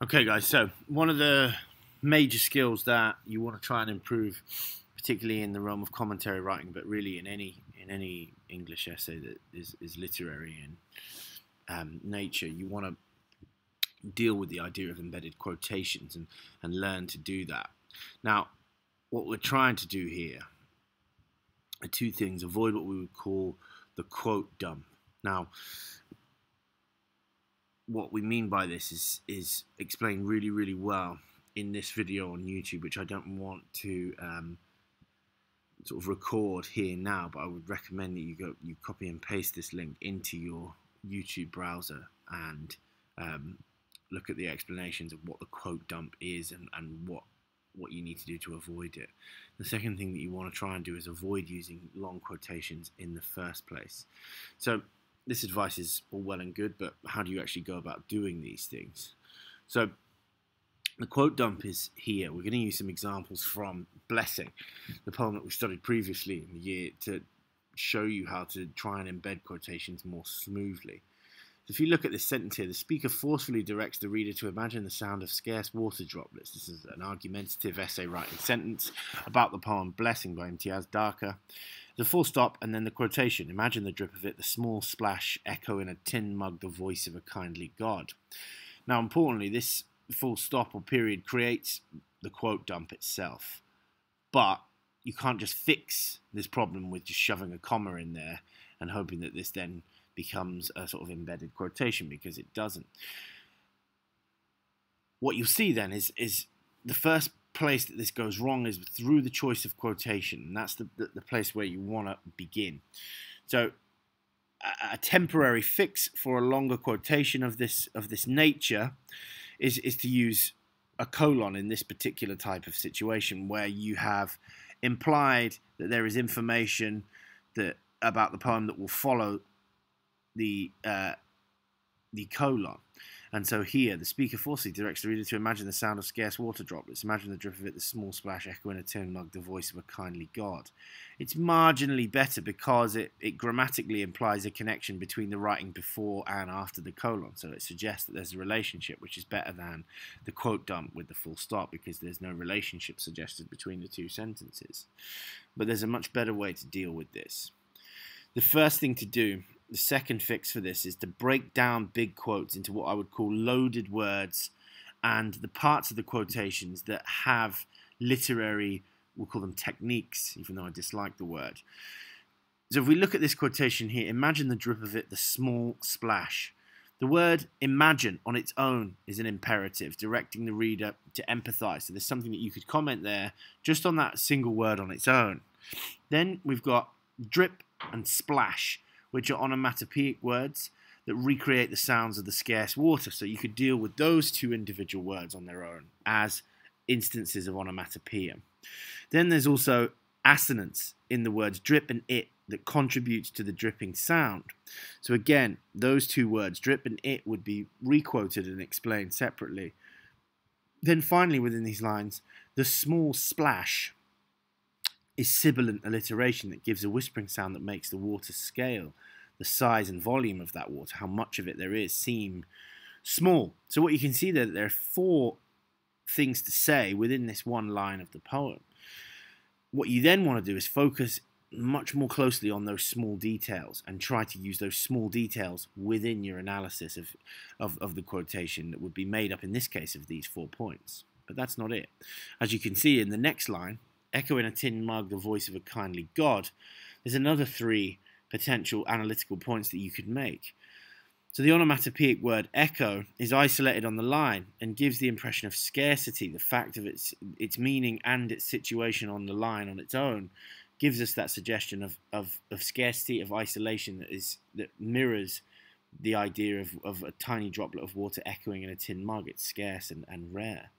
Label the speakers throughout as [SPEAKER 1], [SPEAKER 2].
[SPEAKER 1] Okay, guys, so one of the major skills that you want to try and improve, particularly in the realm of commentary writing, but really in any English essay that is literary in nature, you want to deal with the idea of embedded quotations and learn to do that. Now, what we're trying to do here are two things. Avoid what we would call the quote dump. Now, what we mean by this is explained really well in this video on YouTube, which I don't want to sort of record here now, but I would recommend that you copy and paste this link into your YouTube browser and look at the explanations of what the quote dump is and what you need to do to avoid it. The second thing that you want to try and do is avoid using long quotations in the first place. So this advice is all well and good, but how do you actually go about doing these things? So the quote dump is here. We're going to use some examples from Blessing, the poem that we studied previously in the year, to show you how to try and embed quotations more smoothly. So if you look at this sentence here, the speaker forcefully directs the reader to imagine the sound of scarce water droplets. This is an argumentative essay writing sentence about the poem Blessing by Imtiaz Darker. The full stop and then the quotation. Imagine the drip of it, the small splash, echo in a tin mug, the voice of a kindly God. Now, importantly, this full stop or period creates the quote dump itself. But you can't just fix this problem with just shoving a comma in there and hoping that this then becomes a sort of embedded quotation, because it doesn't. What you'll see then is the first place that this goes wrong is through the choice of quotation, and that's the place where you want to begin. So a temporary fix for a longer quotation of this nature is to use a colon in this particular type of situation, where you have implied that there is information about the poem that will follow the colon. And so here, the speaker forcefully directs the reader to imagine the sound of scarce water droplets. Imagine the drip of it, the small splash, echo in a tin mug, the voice of a kindly God. It's marginally better because it grammatically implies a connection between the writing before and after the colon. So it suggests that there's a relationship, which is better than the quote dump with the full stop, because there's no relationship suggested between the two sentences. But there's a much better way to deal with this. The first thing to do, the second fix for this, is to break down big quotes into what I would call loaded words, and the parts of the quotations that have literary, we'll call them techniques, even though I dislike the word. So if we look at this quotation here, imagine the drip of it, the small splash. The word imagine on its own is an imperative, directing the reader to empathize. So there's something that you could comment there just on that single word on its own. Then we've got drip and splash, which are onomatopoeic words that recreate the sounds of the scarce water. So you could deal with those two individual words on their own as instances of onomatopoeia. Then there's also assonance in the words drip and it that contributes to the dripping sound. So again, those two words, drip and it, would be requoted and explained separately. Then finally, within these lines, the small splash is sibilant alliteration that gives a whispering sound that makes the water scale, the size and volume of that water, how much of it there is, seem small. So what you can see there, there are four things to say within this one line of the poem. What you then want to do is focus much more closely on those small details and try to use those small details within your analysis of the quotation that would be made up in this case of these 4 points. But that's not it. As you can see in the next line, echo in a tin mug, the voice of a kindly God, there's another 3 potential analytical points that you could make. So the onomatopoeic word echo is isolated on the line and gives the impression of scarcity. The fact of its meaning and its situation on the line on its own gives us that suggestion of scarcity, of isolation that mirrors the idea of a tiny droplet of water echoing in a tin mug. It's scarce and rare.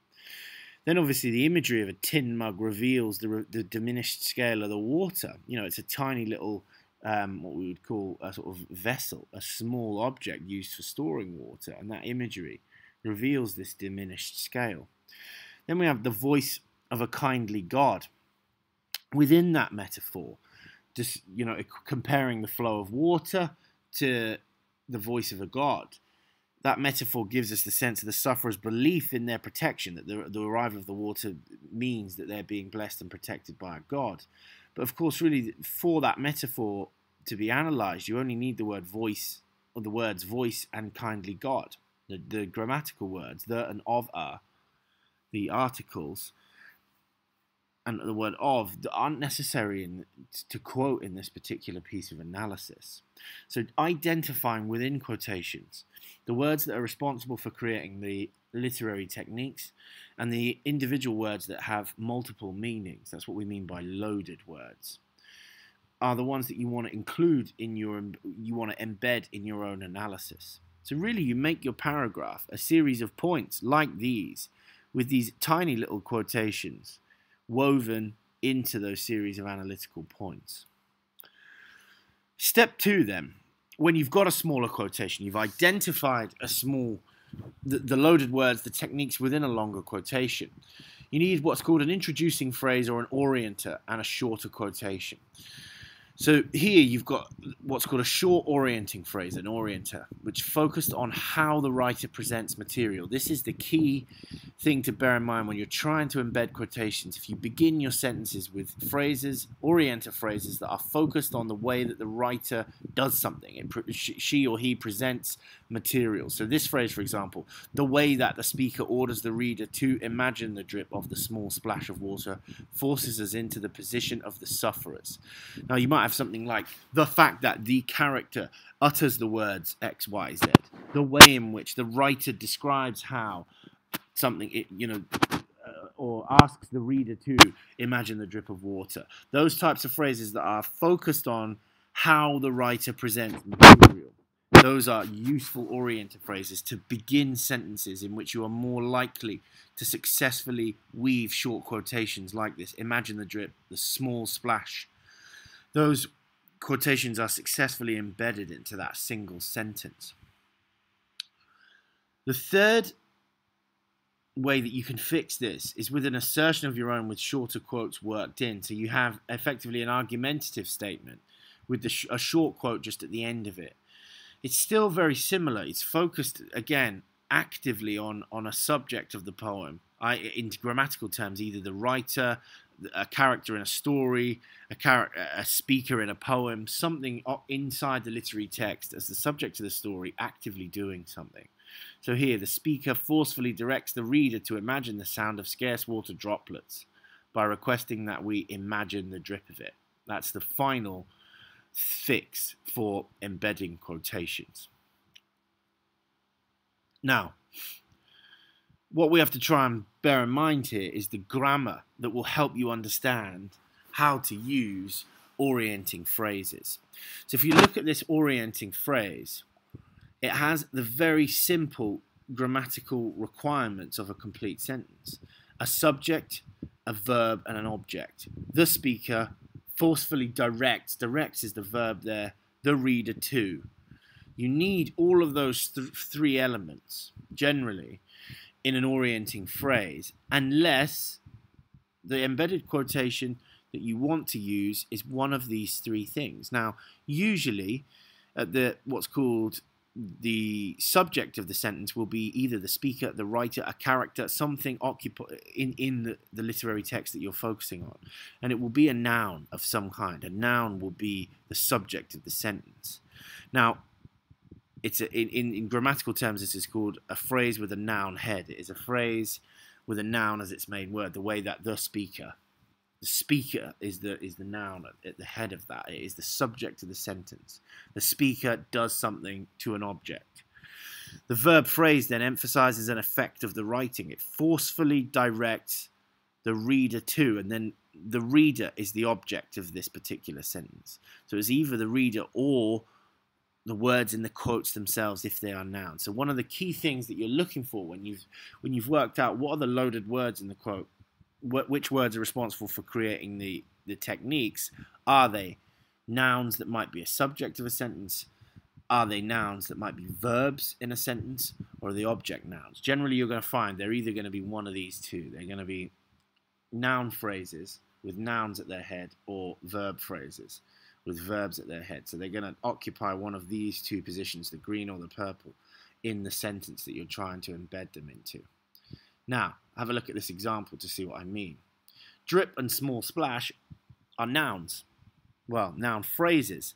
[SPEAKER 1] Then obviously the imagery of a tin mug reveals the diminished scale of the water. You know, it's a tiny little, what we would call a sort of vessel, a small object used for storing water, and that imagery reveals this diminished scale. Then we have the voice of a kindly God. Within that metaphor, just, comparing the flow of water to the voice of a God, that metaphor gives us the sense of the sufferer's belief in their protection, that the arrival of the water means that they're being blessed and protected by a God. But of course, really, for that metaphor to be analysed, you only need the word voice, or the words voice and kindly God. The grammatical words, the and of are, the articles, and the word of aren't necessary to quote in this particular piece of analysis. So identifying within quotations the words that are responsible for creating the literary techniques and the individual words that have multiple meanings, that's what we mean by loaded words, are the ones that you want to include in you want to embed in your own analysis. So really you make your paragraph a series of points like these, with these tiny little quotations woven into those series of analytical points. Step 2 then, when you've got a smaller quotation, you've identified the loaded words, the techniques within a longer quotation, you need what's called an introducing phrase or an orienter and a shorter quotation. So here you've got what's called a short orienting phrase, an orienter, which focused on how the writer presents material. This is the key thing to bear in mind when you're trying to embed quotations. If you begin your sentences with phrases, orienter phrases that are focused on the way that the writer does something, she or he presents material. So this phrase, for example, the way that the speaker orders the reader to imagine the drip of the small splash of water forces us into the position of the sufferers. Now you might have something like the fact that the character utters the words X, Y, Z, the way in which the writer describes how something, or asks the reader to imagine the drip of water. Those types of phrases that are focused on how the writer presents material. Those are useful oriented phrases to begin sentences in which you are more likely to successfully weave short quotations like this. Imagine the drip, the small splash. Those quotations are successfully embedded into that single sentence. The third way that you can fix this is with an assertion of your own with shorter quotes worked in. So you have effectively an argumentative statement with a short quote just at the end of it. It's still very similar. It's focused, again, actively on a subject of the poem. In grammatical terms, either the writer, a character in a story, a speaker in a poem, something inside the literary text as the subject of the story actively doing something. So here, the speaker forcefully directs the reader to imagine the sound of scarce water droplets by requesting that we imagine the drip of it. That's the final fix for embedding quotations. Now, what we have to try and bear in mind here is the grammar that will help you understand how to use orienting phrases. So if you look at this orienting phrase, it has the very simple grammatical requirements of a complete sentence. A subject, a verb, and an object. The speaker forcefully directs is the verb there, the reader to. You need all of those three elements, generally, in an orienting phrase, unless the embedded quotation that you want to use is one of these three things. Now, usually, what's called the subject of the sentence will be either the speaker, the writer, a character, something in the literary text that you're focusing on. And it will be a noun of some kind. A noun will be the subject of the sentence. Now, in grammatical terms, this is called a phrase with a noun head. It is a phrase with a noun as its main word, the way that the speaker is the noun at the head of that. It is the subject of the sentence. The speaker does something to an object. The verb phrase then emphasizes an effect of the writing. It forcefully directs the reader to, and then the reader is the object of this particular sentence. So it's either the reader or the words in the quotes themselves if they are nouns. So one of the key things that you're looking for when you've worked out what are the loaded words in the quote, which words are responsible for creating the techniques, are they nouns that might be a subject of a sentence? Are they nouns that might be verbs in a sentence? Or are they object nouns? Generally, you're going to find they're either going to be one of these two. They're going to be noun phrases with nouns at their head, or verb phrases with verbs at their head. So they're going to occupy one of these two positions, the green or the purple. in the sentence that you're trying to embed them into. Now, have a look at this example to see what I mean. Drip and small splash are nouns. Well, noun phrases.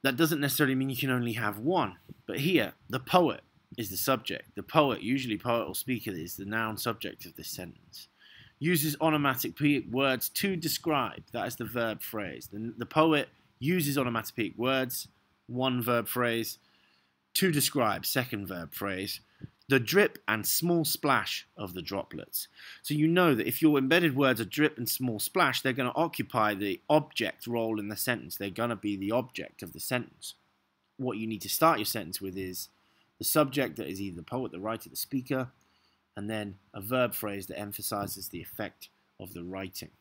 [SPEAKER 1] That doesn't necessarily mean you can only have one. But here, the poet is the subject. The poet, usually poet or speaker, is the noun subject of this sentence. Uses onomatopoeic words to describe. That is the verb phrase. The poet uses onomatopoeic words, one verb phrase, to describe, second verb phrase, the drip and small splash of the droplets. So you know that if your embedded words are drip and small splash, they're going to occupy the object role in the sentence. They're going to be the object of the sentence. What you need to start your sentence with is the subject that is either the poet, the writer, the speaker, and then a verb phrase that emphasizes the effect of the writing.